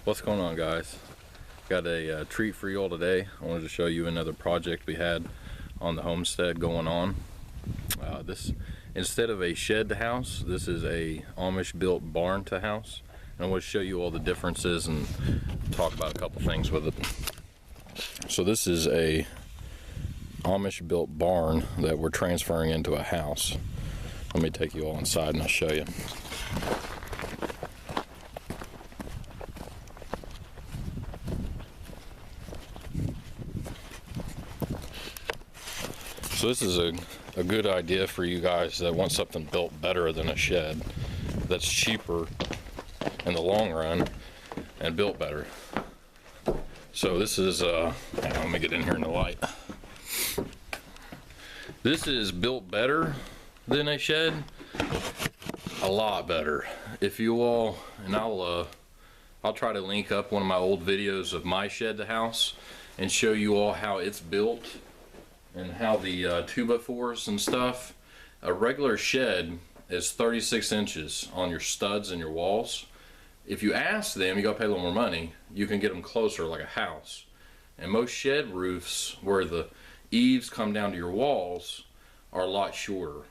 What's going on, guys? Got a treat for you all today. I wanted to show you another project we had on the homestead going on. This, instead of a shed to house, this is a Amish built barn to house. And I want to show you all the differences and talk about a couple things with it. So this is a Amish built barn that we're transferring into a house. Let me take you all inside and I'll show you. So this is a good idea for you guys that want something built better than a shed, that's cheaper in the long run and built better. So this is, let me get in here in the light. This is built better than a shed, a lot better. If you all, and I'll try to link up one of my old videos of my shed to house and show you all how it's built and how the 2x4s and stuff. A regular shed is 36 inches on your studs and your walls. If you ask them, you gotta pay a little more money, you can get them closer like a house. And most shed roofs where the eaves come down to your walls are a lot shorter.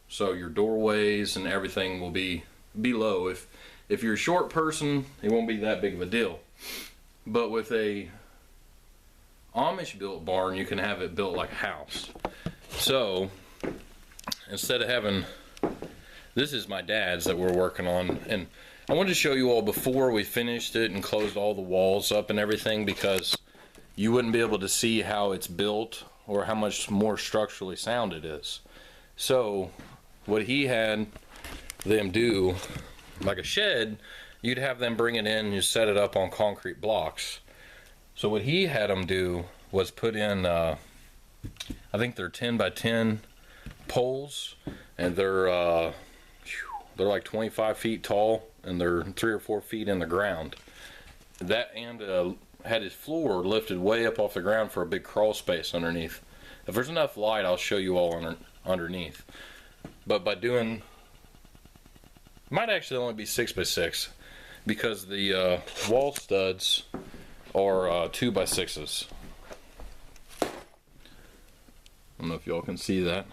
So your doorways and everything will be low. If you're a short person, it won't be that big of a deal. But with a Amish built barn, you can have it built like a house. So instead of having, this is my dad's that we're working on, and I wanted to show you all before we finished it and closed all the walls up and everything, because you wouldn't be able to see how it's built or how much more structurally sound it is. So what he had them do, like a shed, you'd have them bring it in and you set it up on concrete blocks. So what he had them do was put in, I think they're 10 by 10 poles, and they're like 25 feet tall, and they're 3 or 4 feet in the ground. That, and had his floor lifted way up off the ground for a big crawl space underneath. If there's enough light, I'll show you all underneath. But by doing, might actually only be 6 by 6, because the wall studs are 2 by 6s. I don't know if y'all can see that.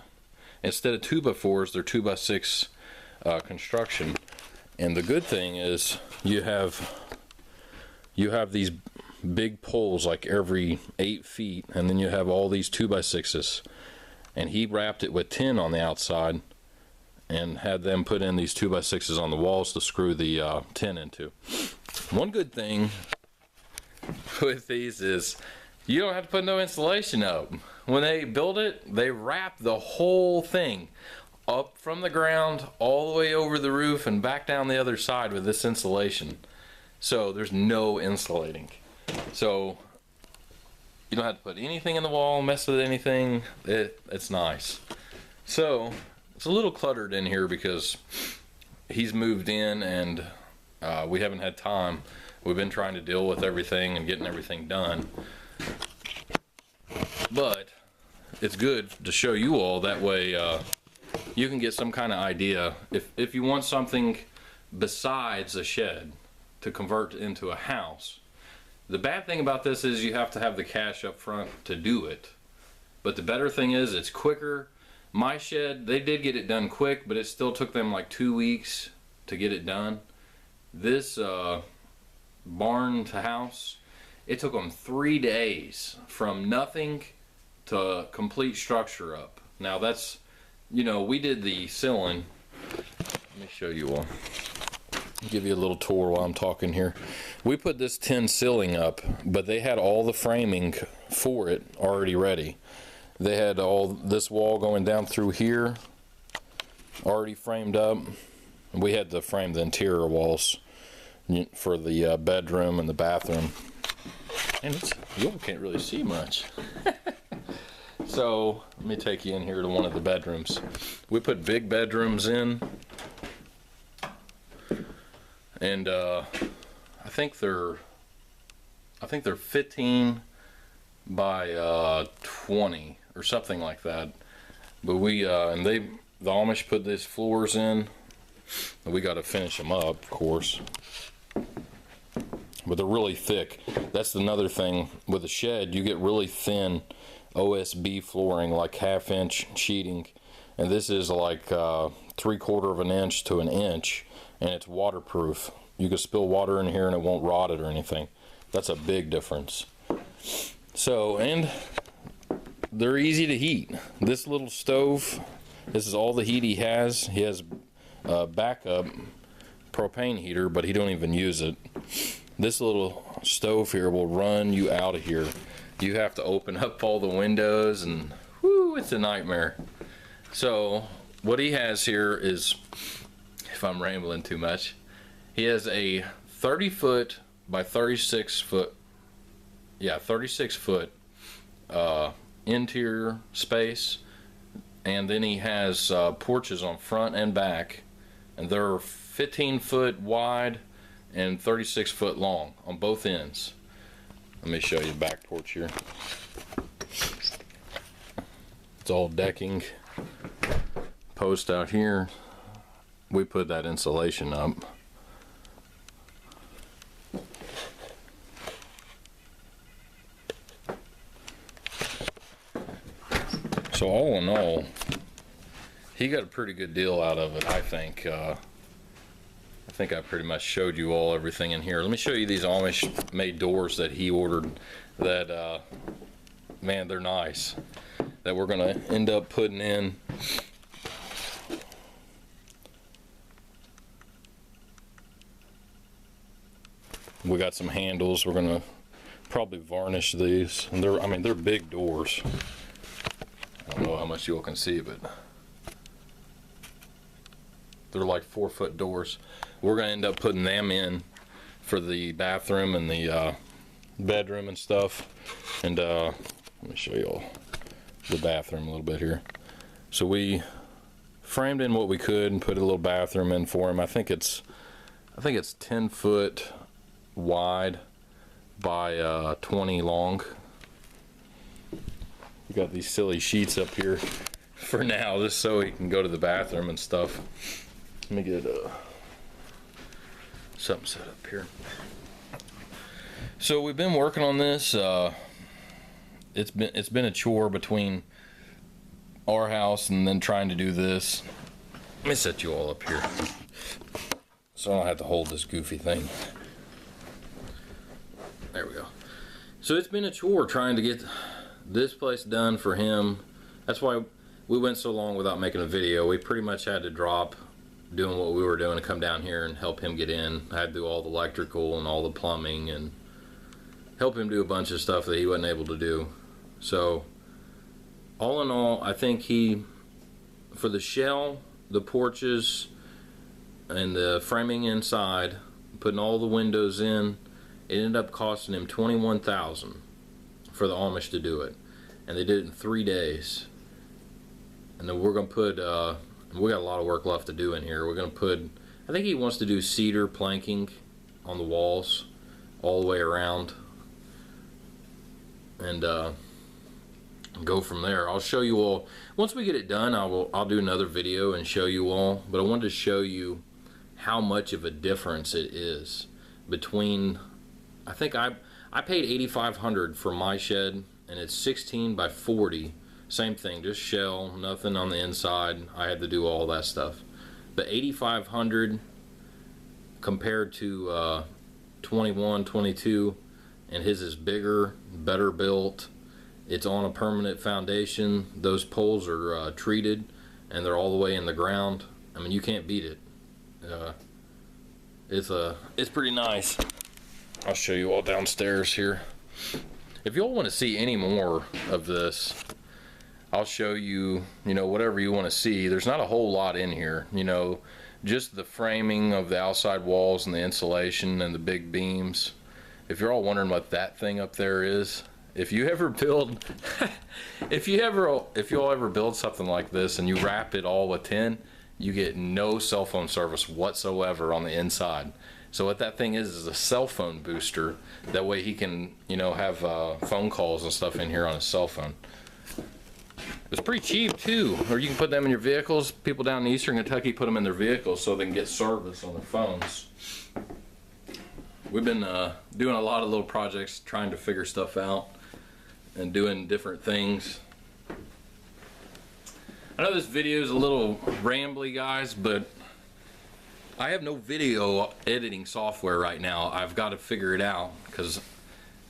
Instead of 2 by 4s, they're 2 by 6 construction. And the good thing is you have these big poles like every 8 feet, and then you have all these 2 by 6s. And he wrapped it with tin on the outside and had them put in these 2 by 6s on the walls to screw the tin into. One good thing with these is you don't have to put no insulation up. When they build it, they wrap the whole thing up from the ground all the way over the roof and back down the other side with this insulation. So there's no insulating. So you don't have to put anything in the wall, mess with anything. It's nice. So it's a little cluttered in here because he's moved in and we haven't had time. We've been trying to deal with everything and getting everything done. But it's good to show you all, that way you can get some kind of idea. If you want something besides a shed to convert into a house, the bad thing about this is you have to have the cash up front to do it. But the better thing is it's quicker. My shed, they did get it done quick, but it still took them like 2 weeks to get it done. This barn to house, it took them 3 days from nothing to complete structure up. Now that's, you know, we did the ceiling. Let me show you all. Give you a little tour while I'm talking here. We put this tin ceiling up, but they had all the framing for it already ready. They had all this wall going down through here already framed up. We had to frame the interior walls for the bedroom and the bathroom. And you can't really see much. So let me take you in here to one of the bedrooms. We put big bedrooms in, and I think they're 15 by 20 or something like that. But we the Amish put these floors in. We got to finish them up, of course. but they're really thick. That's another thing with a shed. You get really thin OSB flooring, like 1/2 inch sheeting, and this is like 3/4 of an inch to an inch, and it's waterproof. You can spill water in here and it won't rot it or anything. That's a big difference. So, and they're easy to heat. This little stove, this is all the heat he has. He has a backup propane heater, but he don't even use it. This little stove here will run you out of here. You have to open up all the windows, and whoo, it's a nightmare. So what he has here is, if I'm rambling too much, he has a 30-foot by 36-foot, yeah, 36-foot interior space, and then he has porches on front and back, and they're 15-foot wide and 36-foot long on both ends. Let me show you the back porch here. It's all decking. Post out here. We put that insulation up. So all in all, he got a pretty good deal out of it, I think. I think I pretty much showed you all everything in here. Let me show you these Amish made doors that he ordered that, man, they're nice, that we're gonna end up putting in. We got some handles. We're gonna probably varnish these, and they're, I mean, they're big doors. I don't know how much you all can see, but they're like 4-foot doors. We're gonna end up putting them in for the bathroom and the bedroom and stuff. And let me show you all the bathroom a little bit here. So we framed in what we could and put a little bathroom in for him. I think it's 10 foot wide by 20 long. We got these silly sheets up here for now, just so he can go to the bathroom and stuff. Let me get something set up here. So we've been working on this. It's been a chore between our house and then trying to do this. Let me set you all up here so I don't have to hold this goofy thing. There we go. So it's been a chore trying to get this place done for him. That's why we went so long without making a video. We pretty much had to drop doing what we were doing to come down here and help him get in. I had to do all the electrical and all the plumbing and help him do a bunch of stuff that he wasn't able to do. So all in all, I think he, for the shell, the porches, and the framing inside, putting all the windows in, it ended up costing him $21,000 for the Amish to do it, and they did it in 3 days. And then we're gonna put we got a lot of work left to do in here. We're gonna put, I think he wants to do cedar planking on the walls all the way around, and go from there. I'll show you all once we get it done. I'll do another video and show you all, but I wanted to show you how much of a difference it is between, I think I paid $8,500 for my shed, and it's 16 by 40. Same thing, just shell, nothing on the inside. I had to do all that stuff. But $8,500 compared to 21, 22, and his is bigger, better built. It's on a permanent foundation. Those poles are treated, and they're all the way in the ground. I mean, you can't beat it. It's pretty nice. I'll show you all downstairs here. If you all want to see any more of this, I'll show you, whatever you want to see. There's not a whole lot in here, just the framing of the outside walls and the insulation and the big beams. If you're all wondering what that thing up there is, if you ever build, if you all ever build something like this and you wrap it all with tin, you get no cell phone service whatsoever on the inside. So what that thing is a cell phone booster. That way he can, have phone calls and stuff in here on his cell phone. It's pretty cheap too, or you can put them in your vehicles. People down in eastern Kentucky put them in their vehicles so they can get service on their phones. we've been doing a lot of little projects, trying to figure stuff out and doing different things. I know this video is a little rambly, guys, but I have no video editing software right now. I've got to figure it out because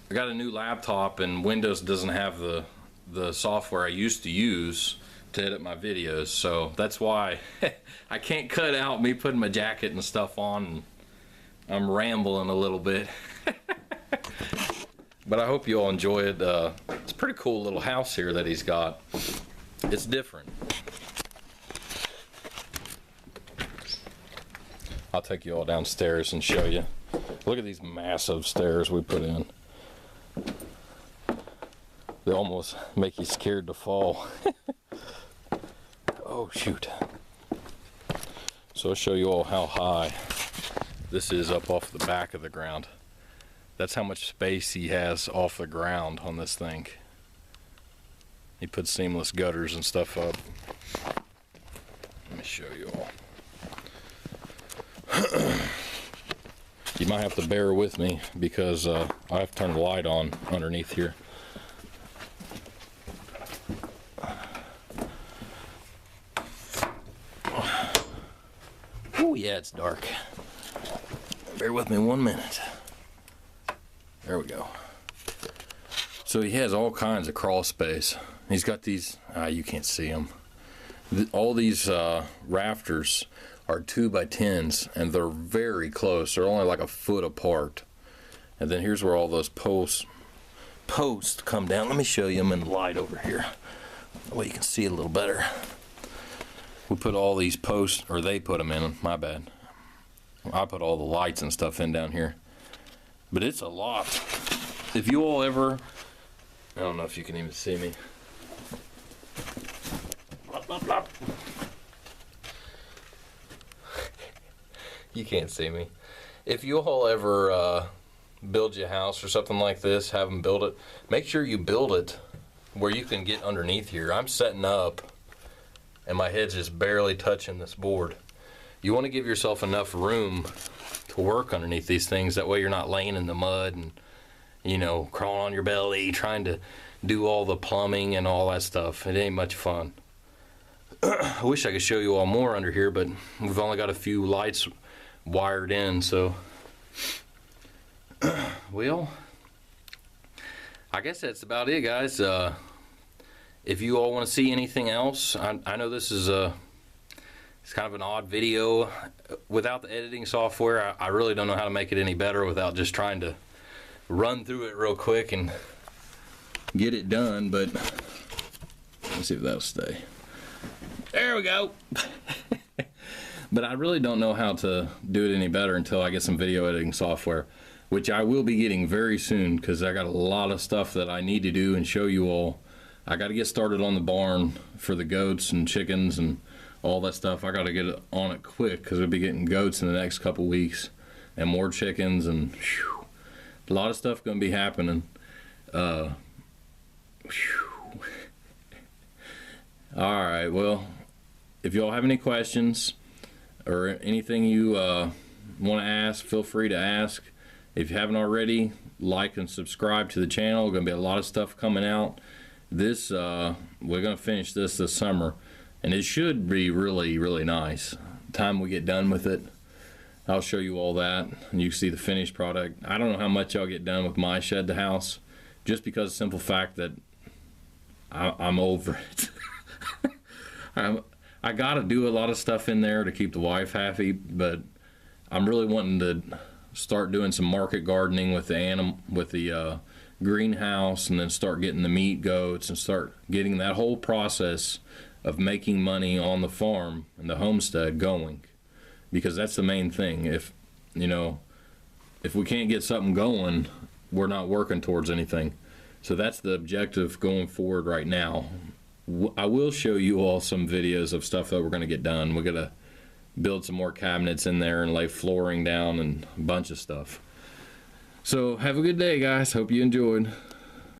I got a new laptop and Windows doesn't have the software I used to use to edit my videos, so that's why I can't cut out me putting my jacket and stuff on, and I'm rambling a little bit. But I hope you all enjoy it. It's a pretty cool little house here that he's got. It's different. I'll take you all downstairs and show you. Look at these massive stairs we put in. They almost make you scared to fall. Oh shoot. So I'll show you all how high this is up off the back of the ground. That's how much space he has off the ground on this thing. He put seamless gutters and stuff up. Let me show you all. You might have to bear with me because I have to turn the light on underneath here. Oh yeah, it's dark. Bear with me 1 minute. There we go. So he has all kinds of crawl space. He's got these, you can't see them. All these rafters are 2x10s, and they're very close. They're only like a foot apart. And then here's where all those posts come down. Let me show you them in the light over here. That way you can see it a little better. We put all these posts, or they put them in, my bad. I put all the lights and stuff in down here. But it's a lot. If you all ever, I don't know if you can even see me. Blop, blop, blop. You can't see me. If you all ever build your house or something like this, have them build it, make sure you build it where you can get underneath here. I'm setting up and my head's just barely touching this board. You want to give yourself enough room to work underneath these things. That way you're not laying in the mud and, you know, crawling on your belly, trying to do all the plumbing and all that stuff. It ain't much fun. I wish I could show you all more under here, but we've only got a few lights wired in, so well, I guess that's about it, guys. If you all want to see anything else, I know this is it's kind of an odd video without the editing software. I really don't know how to make it any better without just trying to run through it real quick and get it done, but let's see if that'll stay. There we go. But I really don't know how to do it any better until I get some video editing software, which I will be getting very soon because I got a lot of stuff that I need to do and show you all. I got to get started on the barn for the goats and chickens and all that stuff. I got to get on it quick because we'll be getting goats in the next couple weeks and more chickens, and whew, a lot of stuff going to be happening. All right, well, if y'all have any questions or anything you want to ask, feel free to ask. If you haven't already, like and subscribe to the channel. Going to be a lot of stuff coming out. This we're going to finish this summer, and it should be really, really nice. Time we get done with it, I'll show you all that, and you can see the finished product. I don't know how much I'll get done with my shed to house, just because of the simple fact that I'm over it. I got to do a lot of stuff in there to keep the wife happy, but I'm really wanting to start doing some market gardening with the greenhouse, and then start getting the meat goats and start getting that whole process of making money on the farm and the homestead going, because that's the main thing. If we can't get something going, we're not working towards anything. So that's the objective going forward right now. I will show you all some videos of stuff that we're going to get done. We're going to build some more cabinets in there and lay flooring down and a bunch of stuff. So have a good day, guys. Hope you enjoyed.